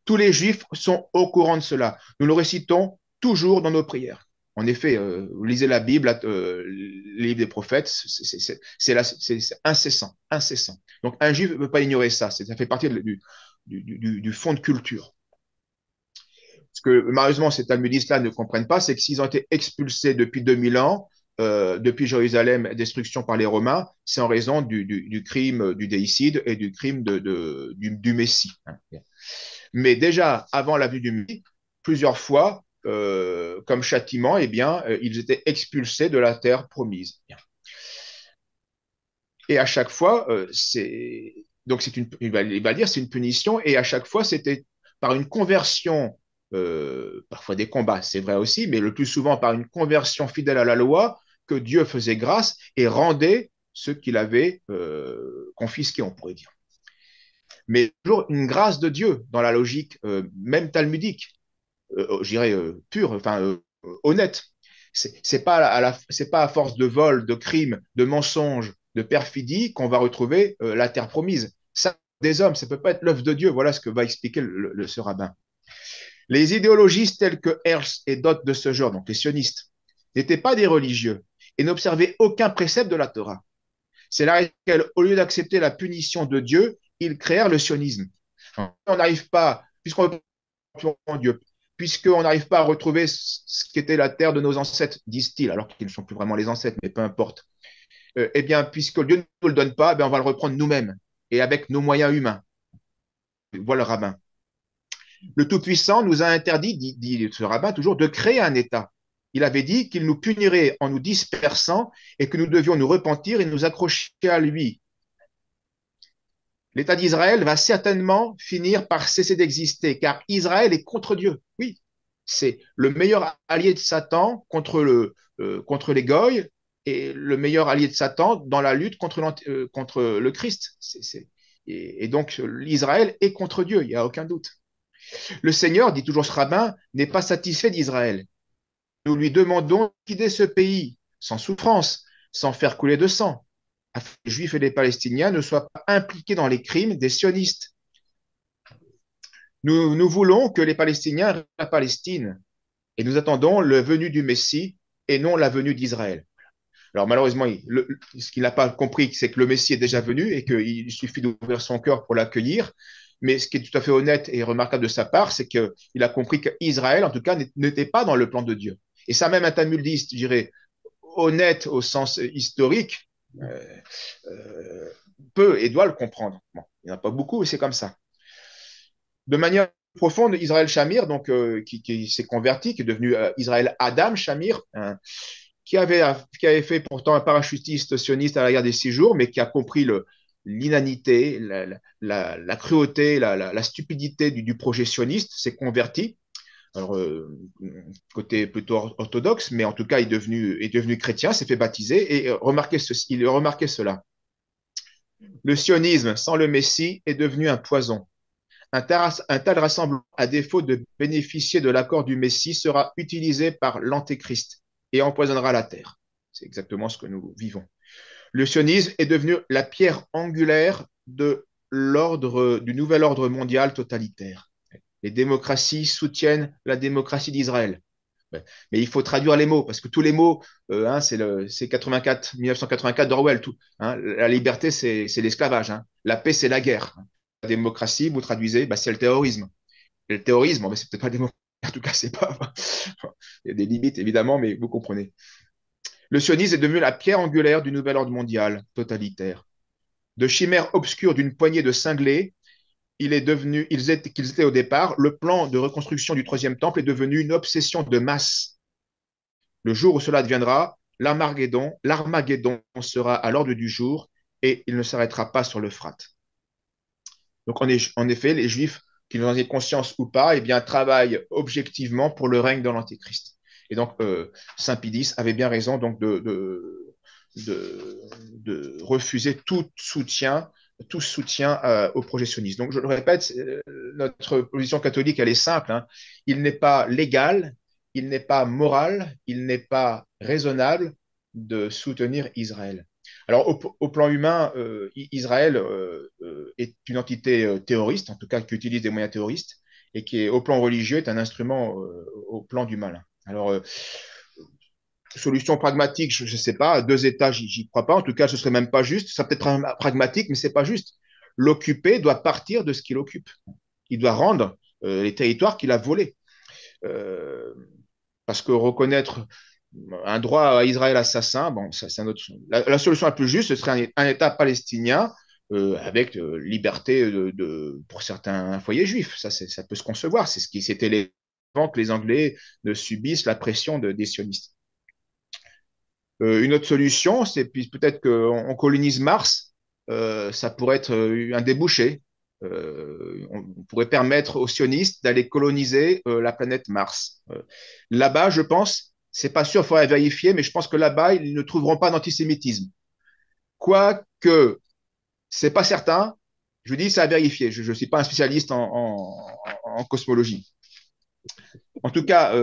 Speaker 2: Tous les Juifs sont au courant de cela. Nous le récitons toujours dans nos prières. En effet, vous lisez la Bible, les livres des prophètes, c'est incessant, incessant. Donc un Juif ne peut pas ignorer ça. Ça fait partie du fond de culture. Ce que malheureusement ces talmudistes-là ne comprennent pas, c'est que s'ils ont été expulsés depuis 2000 ans, depuis Jérusalem, destruction par les Romains, c'est en raison du crime du déicide et du crime du Messie. Mais déjà, avant la venue du Messie, plusieurs fois, comme châtiment, eh bien, ils étaient expulsés de la terre promise. Et à chaque fois, donc il va dire c'est une punition, et à chaque fois, c'était par une conversion, parfois des combats, c'est vrai aussi, mais le plus souvent par une conversion fidèle à la loi, que Dieu faisait grâce et rendait ce qu'il avait confisqué, on pourrait dire. Mais toujours une grâce de Dieu dans la logique même talmudique, je dirais pure, enfin honnête. C'est pas à force de vol, de crimes, de mensonges, de perfidie qu'on va retrouver la terre promise. Ça, des hommes, ça peut pas être l'œuvre de Dieu. Voilà ce que va expliquer ce rabbin. Les idéologistes tels que Herzl et d'autres de ce genre, donc les sionistes, n'étaient pas des religieux et n'observaient aucun précepte de la Torah. C'est là qu'au lieu d'accepter la punition de Dieu, ils créèrent le sionisme. On n'arrive pas, puisqu'on Dieu, puisqu'on n'arrive pas à retrouver ce qu'était la terre de nos ancêtres, disent-ils, alors qu'ils ne sont plus vraiment les ancêtres, mais peu importe. Eh bien, puisque Dieu ne nous le donne pas, eh on va le reprendre nous-mêmes et avec nos moyens humains. Voilà le rabbin. Le Tout-Puissant nous a interdit, dit ce rabbin toujours, de créer un État. Il avait dit qu'il nous punirait en nous dispersant et que nous devions nous repentir et nous accrocher à lui. L'État d'Israël va certainement finir par cesser d'exister, car Israël est contre Dieu. Oui, c'est le meilleur allié de Satan contre les Goïs et le meilleur allié de Satan dans la lutte contre le Christ. Et donc, l'Israël est contre Dieu, il n'y a aucun doute. Le Seigneur, dit toujours ce rabbin, n'est pas satisfait d'Israël. Nous lui demandons de quitter ce pays sans souffrance, sans faire couler de sang, afin que les Juifs et les Palestiniens ne soient pas impliqués dans les crimes des sionistes. Nous voulons que les Palestiniens restent la Palestine et nous attendons le venu du Messie et non la venue d'Israël. Alors malheureusement, ce qu'il n'a pas compris, c'est que le Messie est déjà venu et qu'il suffit d'ouvrir son cœur pour l'accueillir. Mais ce qui est tout à fait honnête et remarquable de sa part, c'est qu'il a compris qu'Israël, en tout cas, n'était pas dans le plan de Dieu. Et ça, même un talmudiste, je dirais, honnête au sens historique, euh, euh, peut et doit le comprendre. Bon, il n'y en a pas beaucoup, mais c'est comme ça. De manière profonde, Israël Shamir, donc, qui s'est converti, qui est devenu Israël Adam Shamir, hein, qui avait fait pourtant un parachutiste sioniste à la guerre des 6 jours, mais qui a compris l'inanité, la cruauté, la stupidité du projet sioniste, s'est converti. Alors, côté plutôt orthodoxe, mais en tout cas, est devenu chrétien, s'est fait baptiser et il a remarqué cela. Le sionisme sans le Messie est devenu un poison. Un tel rassemblement, à défaut de bénéficier de l'accord du Messie, sera utilisé par l'Antéchrist et empoisonnera la terre. C'est exactement ce que nous vivons. Le sionisme est devenu la pierre angulaire du nouvel ordre mondial totalitaire. Les démocraties soutiennent la démocratie d'Israël. Mais il faut traduire les mots, parce que tous les mots, c'est 1984 d'Orwell. Tout, hein, la liberté, c'est l'esclavage. Hein. La paix, c'est la guerre. La démocratie, vous traduisez, bah, c'est le terrorisme. Et le terrorisme, mais c'est peut-être pas démocratie. En tout cas, c'est pas. Il y a des limites, évidemment, mais vous comprenez. Le sionisme est devenu la pierre angulaire du nouvel ordre mondial totalitaire. De chimère obscure d'une poignée de cinglés, qu'ils étaient au départ, le plan de reconstruction du troisième temple est devenu une obsession de masse. Le jour où cela adviendra, l'Armageddon sera à l'ordre du jour et il ne s'arrêtera pas sur l'Euphrate. Donc, en effet, les Juifs, qu'ils en aient conscience ou pas, eh bien, travaillent objectivement pour le règne de l'Antéchrist. Et donc, Saint Pidis avait bien raison donc, de refuser tout soutien au projet sioniste. Donc, je le répète, notre position catholique, elle est simple. Hein. Il n'est pas légal, il n'est pas moral, il n'est pas raisonnable de soutenir Israël. Alors, au plan humain, Israël est une entité terroriste, en tout cas qui utilise des moyens terroristes, et qui, au plan religieux, est un instrument au plan du mal. Alors, solution pragmatique, je ne sais pas, deux États, j'y crois pas. En tout cas, ce serait même pas juste. Ça peut être pragmatique, mais c'est pas juste. L'occupé doit partir de ce qu'il occupe. Il doit rendre les territoires qu'il a volés. Euh, Parce que reconnaître un droit à Israël assassin, bon, ça, c'est un autre. La solution la plus juste, ce serait un État palestinien avec liberté pour certains foyers juifs. Ça peut se concevoir. C'est ce qui s'était les avant que les Anglais ne subissent la pression des sionistes. Une autre solution, c'est peut-être qu'on colonise Mars. Ça pourrait être un débouché. On pourrait permettre aux sionistes d'aller coloniser la planète Mars. Là-bas, je pense, c'est pas sûr, il faudrait vérifier, mais je pense que là-bas, ils ne trouveront pas d'antisémitisme. Quoique, c'est pas certain. Je dis, ça à vérifier. Je ne suis pas un spécialiste en cosmologie. En tout cas,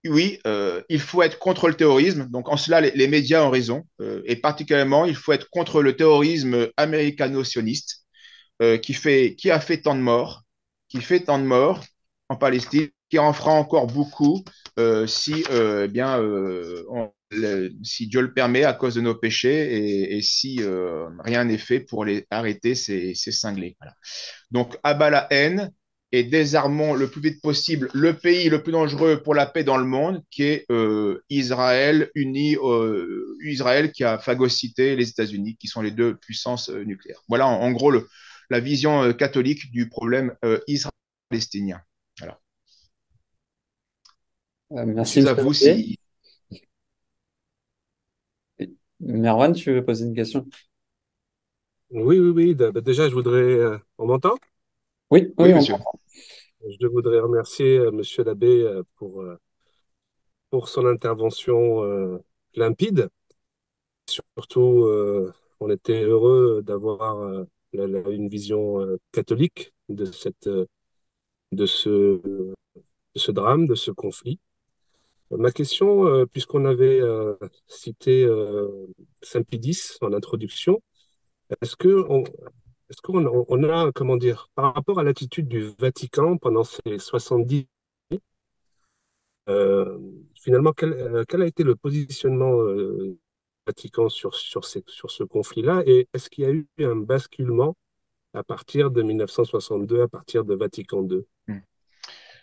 Speaker 2: oui, il faut être contre le terrorisme. Donc, en cela, les médias ont raison. Et particulièrement, il faut être contre le terrorisme américano-sioniste qui a fait tant de morts, qui fait tant de morts en Palestine, qui en fera encore beaucoup si, si Dieu le permet à cause de nos péchés et si rien n'est fait pour les arrêter, ces cinglés. Voilà. Donc, abat la haine et désarmons le plus vite possible le pays le plus dangereux pour la paix dans le monde, qui est Israël Israël qui a phagocyté les États-Unis, qui sont les deux puissances nucléaires. Voilà en gros la vision catholique du problème israélo-palestinien. Voilà. Je
Speaker 1: Merci,
Speaker 2: suis à
Speaker 1: monsieur
Speaker 2: vous
Speaker 1: l'abbé.
Speaker 2: si.
Speaker 1: Merwan, tu veux poser une question?
Speaker 3: Oui, oui, oui. Déjà, je voudrais. On m'entend?
Speaker 1: Oui, oui,
Speaker 2: Oui,
Speaker 1: on
Speaker 2: monsieur.
Speaker 1: t'entend.
Speaker 3: Je voudrais remercier Monsieur l'abbé pour son intervention limpide. Surtout, on était heureux d'avoir une vision catholique de ce drame, de ce conflit. Ma question, puisqu'on avait cité Saint Pie X en introduction, est-ce que est-ce on a, comment dire, par rapport à l'attitude du Vatican pendant ces 70, euh, finalement, quel a été le positionnement du Vatican sur ce conflit-là? Et est-ce qu'il y a eu un basculement à partir de 1962, à partir de Vatican II?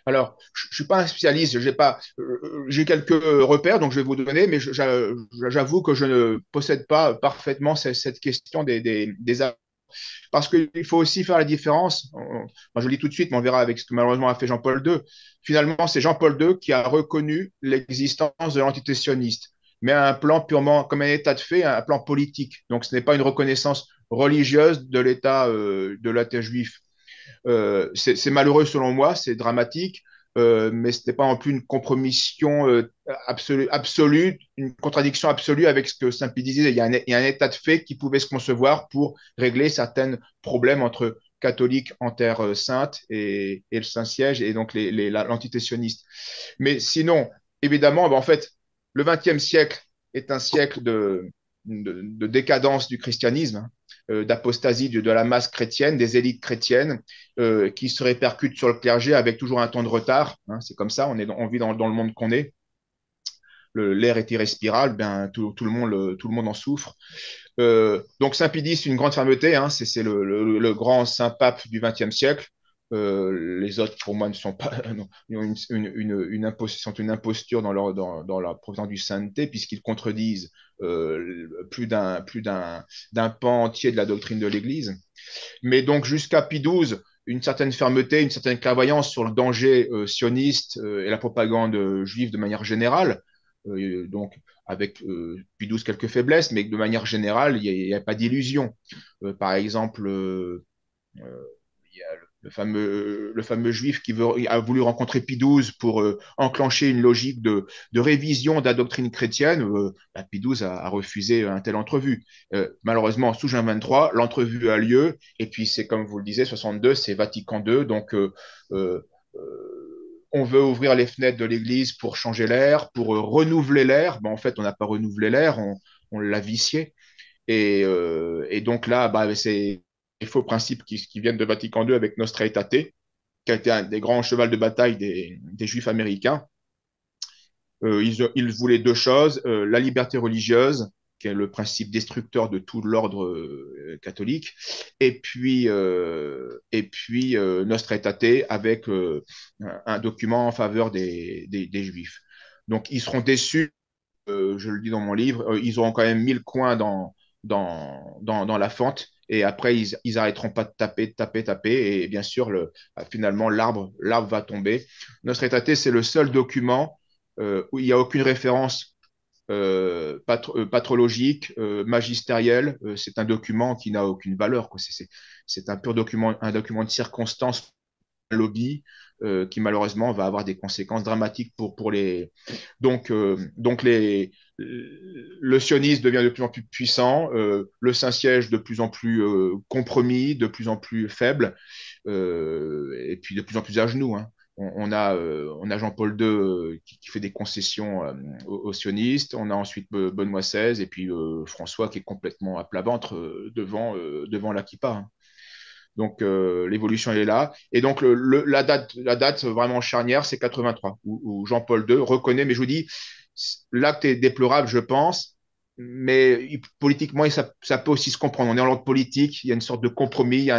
Speaker 2: Alors, je ne suis pas un spécialiste, j'ai quelques repères, donc je vais vous donner, mais j'avoue que je ne possède pas parfaitement cette question des parce qu'il faut aussi faire la différence. Moi, je le dis tout de suite, mais on verra avec ce que malheureusement a fait Jean-Paul II. Finalement, c'est Jean-Paul II qui a reconnu l'existence de l'entité sioniste, mais à un plan purement comme un état de fait, un plan politique. Donc, ce n'est pas une reconnaissance religieuse de l'État juif. C'est malheureux selon moi, c'est dramatique, mais ce n'est pas non plus une compromission absolue, une contradiction absolue avec ce que Saint-Pie disait. Il y a un état de fait qui pouvait se concevoir pour régler certains problèmes entre catholiques en terre sainte et le Saint-Siège et donc l'entité sioniste. Mais sinon, évidemment, ben en fait, le XXe siècle est un siècle de décadence du christianisme, hein, d'apostasie de la masse chrétienne, des élites chrétiennes, qui se répercutent sur le clergé avec toujours un temps de retard. Hein, c'est comme ça, on vit dans le monde qu'on est. L'air est irrespirable, ben, tout le monde en souffre. Donc Saint Pie X, une grande fermeté, hein, c'est le grand saint pape du XXe siècle. Les autres, pour moi, ne sont pas sont une imposture dans la prétendue sainteté, puisqu'ils contredisent d'un pan entier de la doctrine de l'Église. Mais donc jusqu'à Pie XII, une certaine fermeté, une certaine clairvoyance sur le danger sioniste et la propagande juive de manière générale. Donc avec Pie XII quelques faiblesses, mais de manière générale, il n'y a pas d'illusion. Par exemple, il y a le fameux juif a voulu rencontrer Pie XII pour enclencher une logique de révision de la doctrine chrétienne. Pie XII a refusé un tel entrevue. Malheureusement, sous Jean XXIII, l'entrevue a lieu, et puis c'est comme vous le disiez, 62, c'est Vatican II, donc euh, on veut ouvrir les fenêtres de l'Église pour changer l'air, pour renouveler l'air. Ben, en fait, on n'a pas renouvelé l'air, on l'a vicié. Et donc là, bah, c'est les faux principes qui viennent de Vatican II avec Nostra Aetate, qui a été un des grands chevals de bataille des Juifs américains. Ils voulaient deux choses, la liberté religieuse, qui est le principe destructeur de tout l'ordre catholique, et puis Nostra Aetate avec un document en faveur des Juifs. Donc ils seront déçus, je le dis dans mon livre, ils auront quand même 1000 coins dans la fente. Et après, ils arrêteront pas de taper, de taper, de taper. Et bien sûr, finalement, l'arbre va tomber. Nostra Aetate, c'est le seul document où il n'y a aucune référence patrologique, magistérielle. C'est un document qui n'a aucune valeur, quoi. C'est un pur document, un document de circonstance, un lobby qui malheureusement va avoir des conséquences dramatiques pour les. Donc le sionisme devient de plus en plus puissant, le Saint-Siège de plus en plus compromis, de plus en plus faible, et puis de plus en plus à genoux, hein. On a Jean-Paul II qui fait des concessions aux sionistes. On a ensuite Benoît XVI et puis François qui est complètement à plat ventre devant la kippa, hein. Donc l'évolution elle est là. Et donc la date vraiment charnière, c'est 83, où Jean-Paul II reconnaît, mais je vous dis, l'acte est déplorable, je pense, mais politiquement, ça peut aussi se comprendre. On est dans l'ordre politique, il y a une sorte de compromis,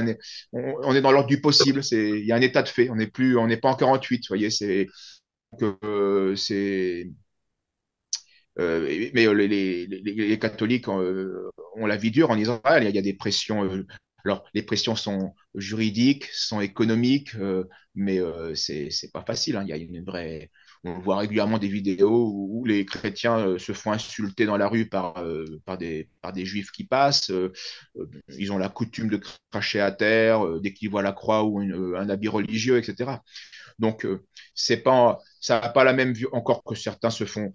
Speaker 2: on est dans l'ordre du possible, il y a un état de fait, on n'est pas en 48, vous voyez, c'est mais les catholiques ont la vie dure en Israël. Il y a des pressions. Alors, les pressions sont juridiques, sont économiques, mais c'est pas facile, hein. Il y a une vraie. On voit régulièrement des vidéos où les chrétiens se font insulter dans la rue par des juifs qui passent. Ils ont la coutume de cracher à terre dès qu'ils voient la croix ou un habit religieux, etc. Donc, ça n'a pas la même, encore que certains se font,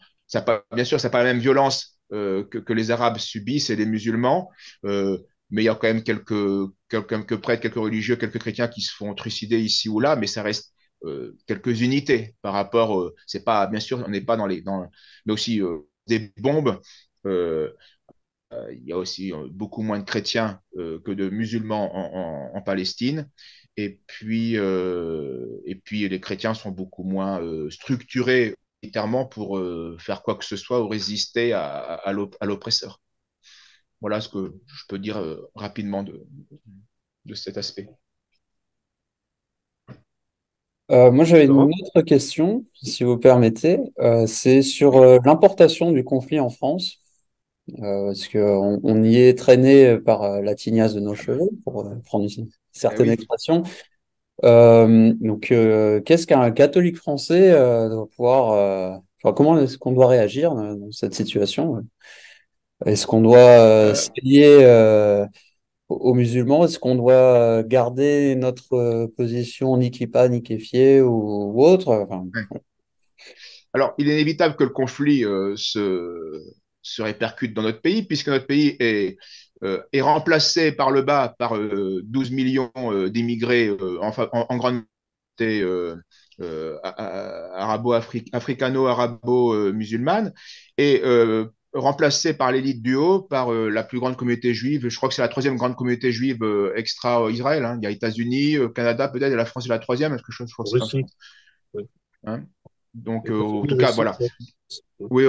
Speaker 2: bien sûr, ça n'a pas la même violence que les Arabes subissent et les musulmans, mais il y a quand même quelques prêtres, quelques religieux, quelques chrétiens qui se font trucider ici ou là, mais ça reste quelques unités par rapport, c'est pas, bien sûr, on n'est pas mais aussi des bombes. euh, il y a aussi beaucoup moins de chrétiens que de musulmans en Palestine. Et puis les chrétiens sont beaucoup moins structurés militairement pour faire quoi que ce soit ou résister à l'oppresseur. Voilà ce que je peux dire rapidement de cet aspect.
Speaker 1: Moi, j'avais une
Speaker 3: Laurent?
Speaker 1: autre question, si vous permettez. C'est sur
Speaker 2: Oui,
Speaker 1: l'importation du conflit en France. Parce qu'on y est traîné par la tignasse de nos cheveux, pour prendre une certaine
Speaker 2: oui.
Speaker 1: expression. Donc, qu'est-ce qu'un catholique français doit pouvoir, enfin, comment est-ce qu'on doit réagir dans cette situation? Est-ce qu'on doit
Speaker 2: Euh,
Speaker 1: se lier aux musulmans? Est-ce qu'on doit garder notre position ni kippa, ni kéfier ou autre? Enfin,
Speaker 2: ouais. Alors, il est inévitable que le conflit se répercute dans notre pays, puisque notre pays est remplacé par le bas par 12 millions d'immigrés en grande majorité africano-arabo-musulmane, et remplacé par l'élite du haut, par la plus grande communauté juive. Je crois que c'est la troisième grande communauté juive extra-Israël, hein. Il y a États-Unis, Canada peut-être, et la France est la troisième. Est-ce que je crois que c'est comme ça,
Speaker 3: Russie. Oui.
Speaker 2: hein. Donc,
Speaker 3: Et
Speaker 2: en
Speaker 3: conflit
Speaker 2: tout cas,
Speaker 3: Russie.
Speaker 2: voilà. Oui,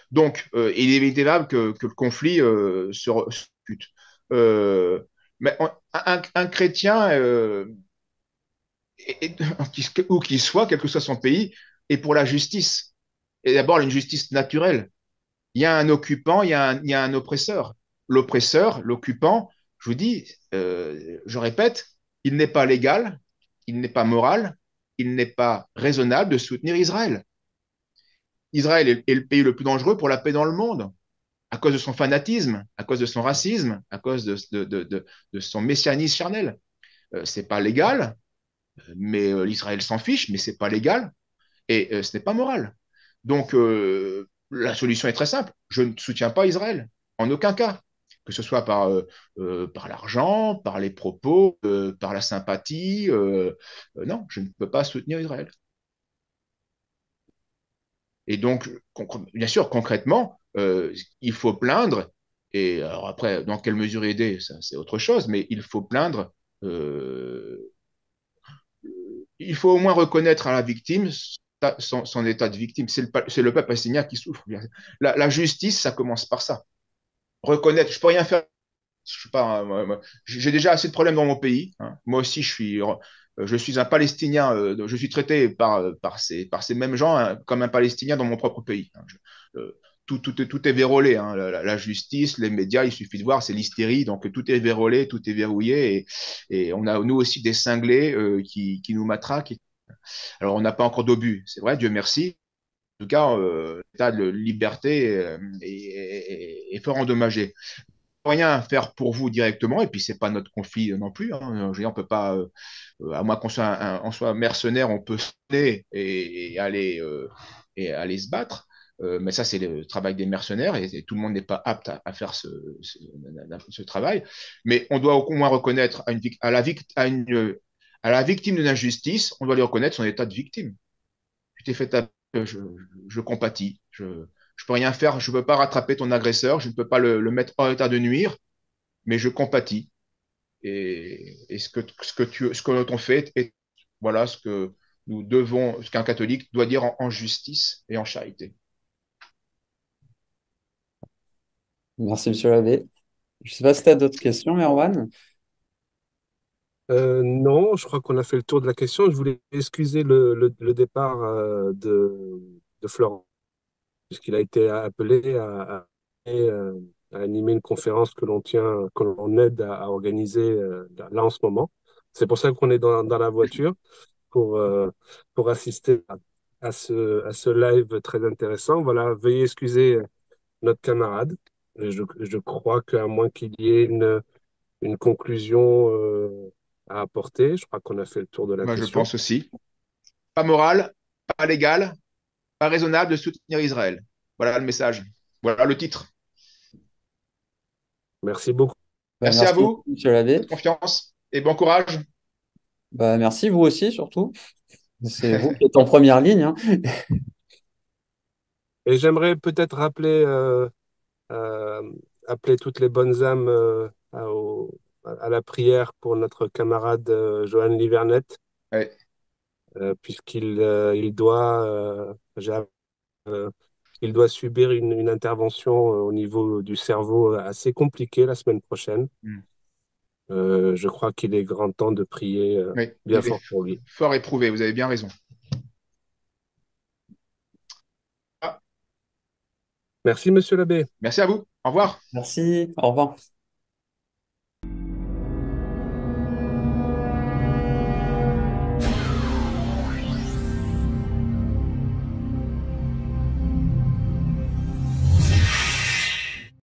Speaker 2: donc, il est inévitable que le conflit se discute. Euh, mais un chrétien, où qu'il soit, quel que soit son pays, est pour la justice. Et d'abord, une justice naturelle. Il y a un occupant, il y a un oppresseur. L'oppresseur, l'occupant, je vous dis, je répète, il n'est pas légal, il n'est pas moral, il n'est pas raisonnable de soutenir Israël. Israël est le pays le plus dangereux pour la paix dans le monde, à cause de son fanatisme, à cause de son racisme, à cause de son messianisme charnel. C'est pas légal, mais l'Israël s'en fiche, mais c'est pas légal et ce n'est pas moral. Donc la solution est très simple. Je ne soutiens pas Israël en aucun cas, que ce soit par l'argent, par les propos, par la sympathie. Non, je ne peux pas soutenir Israël. Et donc, bien sûr, concrètement, il faut plaindre Et alors après, dans quelle mesure aider, ça, c'est autre chose, mais il faut plaindre, il faut au moins reconnaître à la victime son état de victime. C'est le peuple palestinien qui souffre. La justice, ça commence par ça. Reconnaître, je peux rien faire. Je suis pas, j'ai déjà assez de problèmes dans mon pays, hein. Moi aussi, je suis un Palestinien. Je suis traité par ces mêmes gens, hein, comme un Palestinien dans mon propre pays, hein. Tout est vérolé, hein. La justice, les médias, il suffit de voir, c'est l'hystérie. Donc tout est vérolé, tout est verrouillé. Et on a nous aussi des cinglés qui nous matraquent. Alors on n'a pas encore d'obus, c'est vrai, Dieu merci. En tout cas, l'état de liberté est fort endommagé. Rien faire pour vous directement, et puis c'est pas notre conflit non plus, hein. Je veux dire, on peut pas, à moins on soit mercenaire, on peut sonner et aller se battre. Mais ça, c'est le travail des mercenaires, et tout le monde n'est pas apte à faire ce travail. Mais on doit au moins reconnaître à la victime d'une injustice, on doit lui reconnaître son état de victime. Tu t'es fait taper, je compatis. Je peux rien faire, je ne peux pas rattraper ton agresseur, je ne peux pas le mettre en état de nuire, mais je compatis. Et ce que l'on fait est voilà ce que nous devons, ce qu'un catholique doit dire en justice et en charité.
Speaker 1: Merci, monsieur l'abbé. Je ne sais pas si tu as d'autres questions, Erwan.
Speaker 3: Non, je crois qu'on a fait le tour de la question. Je voulais excuser le départ de Florent, puisqu'il a été appelé à animer une conférence que l'on tient, que l'on aide à organiser là en ce moment. C'est pour ça qu'on est dans la voiture pour, euh, pour assister à ce live très intéressant. Voilà, veuillez excuser notre camarade. Je crois qu'à moins qu'il y ait une conclusion à apporter, je crois qu'on a fait le tour de la
Speaker 2: Moi, je
Speaker 3: question.
Speaker 2: pense aussi. Pas moral, pas légal, pas raisonnable de soutenir Israël. Voilà le message. Voilà le titre.
Speaker 3: Merci beaucoup.
Speaker 1: Bah,
Speaker 2: Merci à
Speaker 1: merci,
Speaker 2: vous,
Speaker 1: monsieur l'abbé.
Speaker 2: votre confiance et bon courage.
Speaker 1: Bah, merci, vous aussi, surtout. C'est vous qui êtes en première ligne, hein.
Speaker 3: Et j'aimerais peut-être euh, appeler toutes les bonnes âmes à la prière pour notre camarade Johan Livernet,
Speaker 2: Ouais.
Speaker 3: puisqu'il il doit, euh, il doit subir une intervention au niveau du cerveau assez compliquée la semaine prochaine.
Speaker 2: Mm.
Speaker 3: Je crois qu'il est grand temps de prier
Speaker 2: Oui,
Speaker 3: bien
Speaker 2: il est
Speaker 3: fort pour lui.
Speaker 2: fort éprouvé, vous avez bien raison. Ah,
Speaker 3: Merci, monsieur l'abbé.
Speaker 2: merci à vous. Au revoir.
Speaker 1: Merci, au revoir.